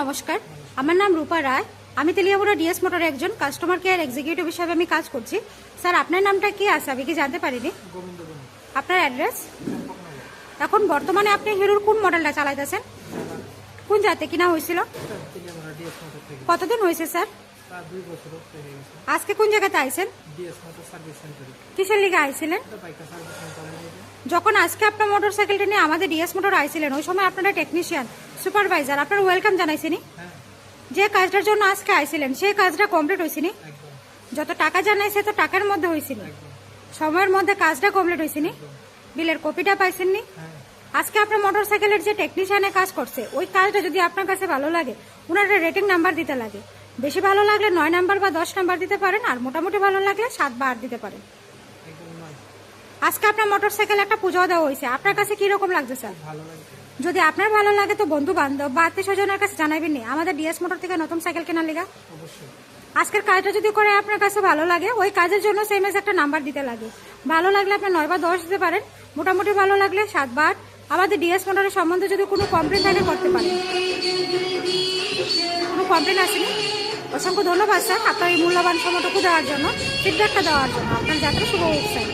নমস্কার, আমার নাম রূপা রায়। আমি তেলিয়ামুড়া ডিএস মোটর একজন কাস্টমার কেয়ার এক্সিকিউটিভ হিসাবে আমি কাজ করছি। স্যার, আপনার নামটা কি আছে আমি কি জানতে পারিনি? আপনার অ্যাড্রেস? এখন বর্তমানে আপনি হিরোর কোন মডেলটা চালাইতেছেন? কোন জাতে কিনা হয়েছিল? কতদিন হয়েছে স্যার? আজকে কোন জায়গাতে আইছেন? কিসের লিগে আইছিলেন? যখন আজকে আপনার মোটরসাইকেলটা নিয়ে আমাদের ডিএস মোটর আইছিলেন, ওই সময় আপনারা টেকনিশিয়ান সুপারভাইজার আপনার ওয়েলকাম জানাইছেনি? যে কাজটার জন্য আজকে আইছিলেন সেই কাজটা কমপ্লিট হয়েছিনি? যত টাকা জানাইছে তো টাকার মধ্যে হয়েছিনি? সময়ের মধ্যে কাজটা কমপ্লিট হয়েছিনি? বিলের কপিটা পাইছেননি? আজকে আপনার মোটরসাইকেলের যে টেকনিশিয়ানে কাজ করছে ওই কাজটা যদি আপনার কাছে ভালো লাগে, ওনারা রেটিং নাম্বার দিতে লাগে। বেশি ভালো লাগলে 9 নাম্বার বা 10 নাম্বার দিতে পারেন, আর মোটামুটি ভালো লাগলে 7 বা 8 দিতে পারেন। আজকে আপনার মোটরসাইকেল একটা পুজো দেওয়া হয়েছে, আপনার কাছে কি রকম লাগছে স্যার? যদি আপনার ভালো লাগে তো বন্ধু বান্ধব বা আত্মীয় স্বজনের কাছে জানাবেন নি আমাদের ডিএস মোটর থেকে নতুন সাইকেল কেনার লিগা। আজকের কাজটা যদি করে আপনার কাছে ভালো লাগে, ওই কাজের জন্য সেম এজ একটা নাম্বার দিতে লাগে। ভালো লাগলে আপনি 9 বা 10 দিতে পারেন, মোটামুটি ভালো লাগলে 7 বা 8। আমাদের ডিএস মোটরের সম্বন্ধে যদি কোনো কমপ্লেন থাকে করতে পারেন। কোনো কমপ্লেন আসেনি? অসংখ্য ধন্যবাদ স্যার আপনার এই মূল্যবান সময়টুকু দেওয়ার জন্য, ফিডব্যাকটা দেওয়ার জন্য। আপনার যাত্রা শুভ হোক স্যার।